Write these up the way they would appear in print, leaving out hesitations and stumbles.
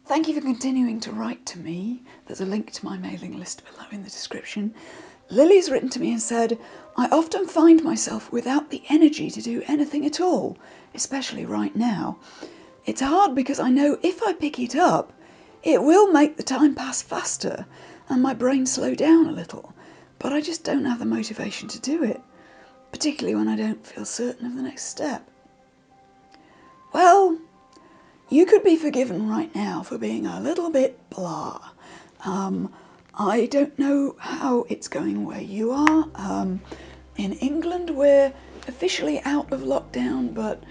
Thank you for continuing to write to me. There's a link to my mailing list below in the description. Lily's written to me and said, I often find myself without the energy to do anything at all, especially right now. It's hard because I know if I pick it up, it will make the time pass faster and my brain slow down a little, but I just don't have the motivation to do it, particularly when I don't feel certain of the next step. Well, you could be forgiven right now for being a little bit blah. I don't know how it's going where you are. In England, we're officially out of lockdown, but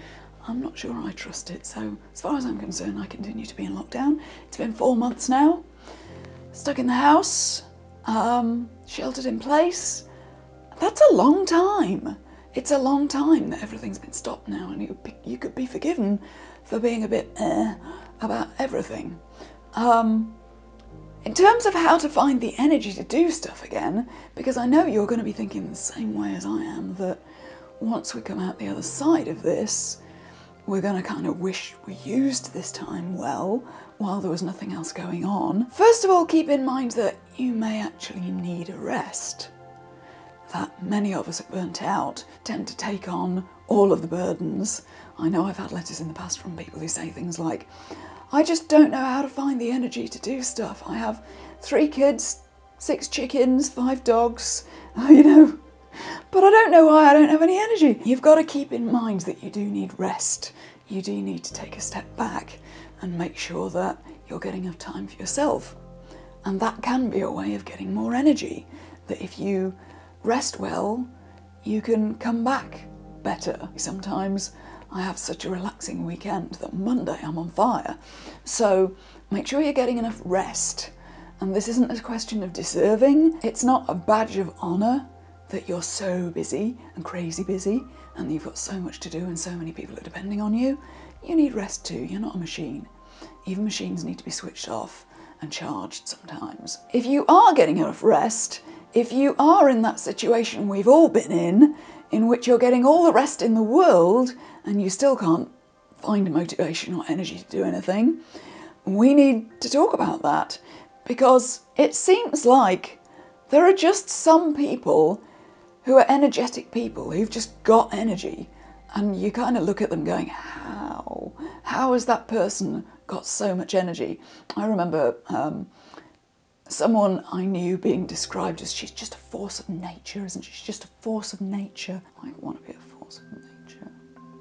I'm not sure I trust it. So as far as I'm concerned, I continue to be in lockdown. It's been 4 months now, stuck in the house, sheltered in place. That's a long time. It's a long time that everything's been stopped now, and you could be forgiven for being a bit about everything. In terms of how to find the energy to do stuff again, because I know you're going to be thinking the same way as I am, that once we come out the other side of this, we're going to kind of wish we used this time well, while there was nothing else going on. First of all, keep in mind that you may actually need a rest. That many of us are burnt out, tend to take on all of the burdens. I know I've had letters in the past from people who say things like, I just don't know how to find the energy to do stuff. I have 3 kids, 6 chickens, 5 dogs, but I don't know why I don't have any energy. You've got to keep in mind that you do need rest. You do need to take a step back and make sure that you're getting enough time for yourself. And that can be a way of getting more energy, that if you rest well, you can come back better. Sometimes I have such a relaxing weekend that Monday I'm on fire. So make sure you're getting enough rest. And this isn't a question of deserving. It's not a badge of honour that you're so busy and crazy busy and you've got so much to do and so many people are depending on you. You need rest too. You're not a machine. Even machines need to be switched off and charged sometimes. If you are getting enough rest, if you are in that situation we've all been in which you're getting all the rest in the world and you still can't find motivation or energy to do anything, we need to talk about that, because it seems like there are just some people who are energetic people who've just got energy, and you kind of look at them going, how? How has that person got so much energy? I remember someone I knew being described as, she's just a force of nature, isn't she? She's just a force of nature. I want to be a force of nature.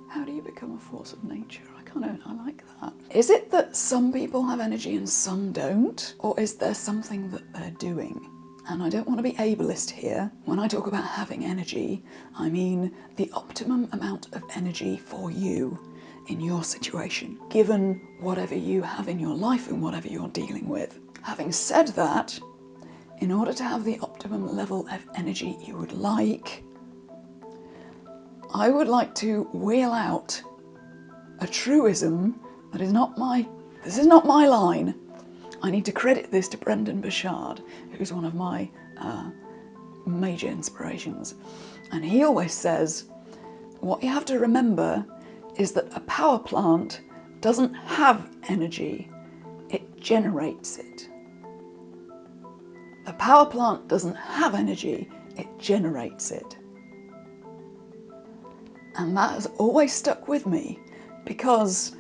How do you become a force of nature? I like that. Is it that some people have energy and some don't? Or is there something that they're doing? And I don't want to be ableist here. When I talk about having energy, I mean the optimum amount of energy for you in your situation, given whatever you have in your life and whatever you're dealing with. Having said that, in order to have the optimum level of energy you would like, I would like to wheel out a truism that is not this is not my line. I need to credit this to Brendan Burchard, who's one of my major inspirations. And he always says, what you have to remember is that a power plant doesn't have energy, it generates it. A power plant doesn't have energy, it generates it. And that has always stuck with me, because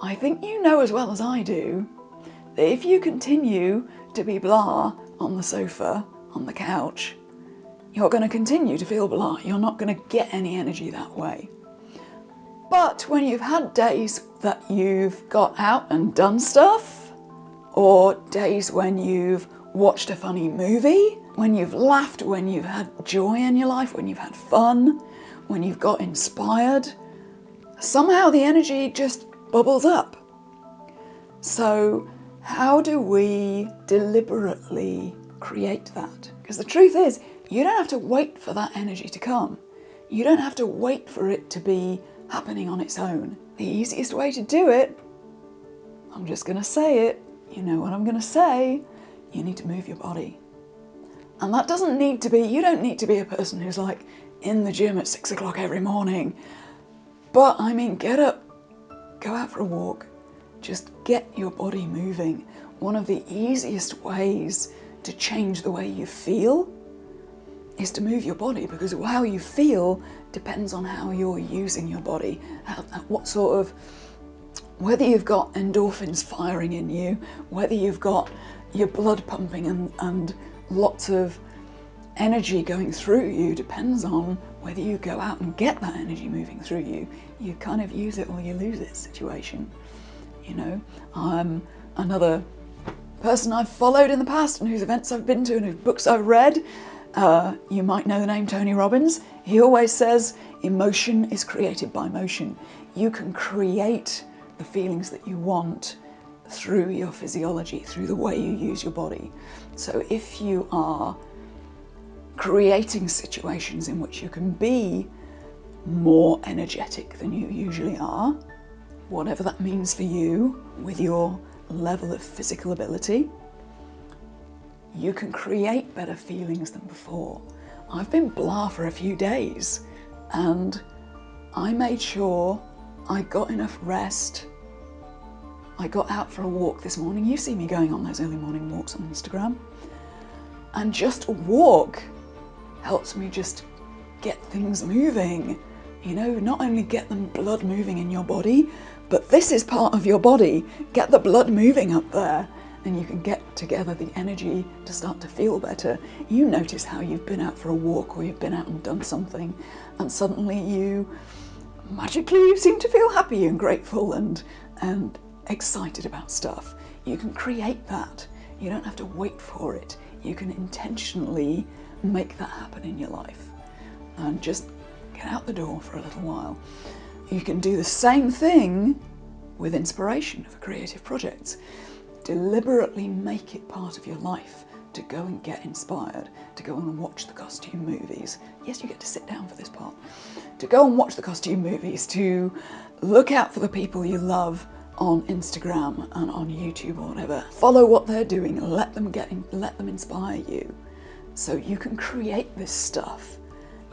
I think you know as well as I do that if you continue to be blah on the sofa, on the couch, you're going to continue to feel blah. You're not going to get any energy that way. But when you've had days that you've got out and done stuff, or days when you've watched a funny movie, when you've laughed, when you've had joy in your life, when you've had fun, when you've got inspired, somehow the energy just bubbles up. So how do we deliberately create that? Because the truth is, you don't have to wait for that energy to come. You don't have to wait for it to be happening on its own. The easiest way to do it, I'm just going to say it, you know what I'm going to say, you need to move your body. And that doesn't need to be, you don't need to be a person who's like in the gym at 6 o'clock every morning. But I mean, get up, go out for a walk, just get your body moving. One of the easiest ways to change the way you feel is to move your body, because how you feel depends on how you're using your body, what sort of, whether you've got endorphins firing in you, whether you've got your blood pumping and lots of energy going through you, depends on whether you go out and get that energy moving through you. You kind of use it or you lose it situation, you know. Another person I've followed in the past and whose events I've been to and whose books I've read, you might know the name Tony Robbins. He always says, emotion is created by motion. You can create the feelings that you want through your physiology, through the way you use your body. So if you are creating situations in which you can be more energetic than you usually are, whatever that means for you with your level of physical ability, you can create better feelings than before. I've been blah for a few days and I made sure I got enough rest. I got out for a walk this morning. You see me going on those early morning walks on Instagram. And just a walk helps me just get things moving. You know, not only get the blood moving in your body, but this is part of your body. Get the blood moving up there and you can get together the energy to start to feel better. You notice how you've been out for a walk or you've been out and done something and suddenly you magically seem to feel happy and grateful and excited about stuff. You can create that. You don't have to wait for it. You can intentionally make that happen in your life and just get out the door for a little while. You can do the same thing with inspiration for creative projects. Deliberately make it part of your life to go and get inspired, to go and watch the costume movies. Yes, you get to sit down for this part. To go and watch the costume movies, to look out for the people you love on Instagram and on YouTube or whatever. Follow what they're doing, let them inspire you. So you can create this stuff.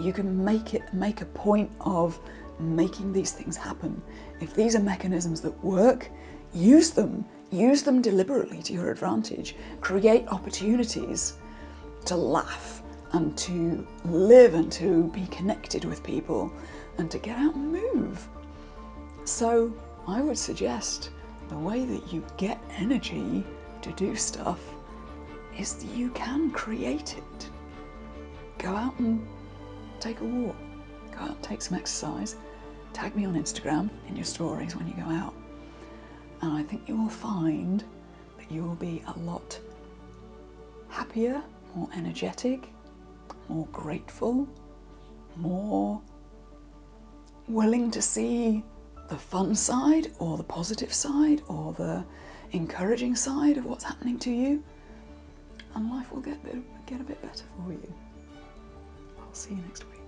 You can make a point of making these things happen. If these are mechanisms that work, use them. Use them deliberately to your advantage. Create opportunities to laugh and to live and to be connected with people and to get out and move. So I would suggest the way that you get energy to do stuff is that you can create it. Go out and take a walk. Go out and take some exercise. Tag me on Instagram in your stories when you go out. And I think you will find that you will be a lot happier, more energetic, more grateful, more willing to see the fun side or the positive side or the encouraging side of what's happening to you. And life will get a bit better for you. I'll see you next week.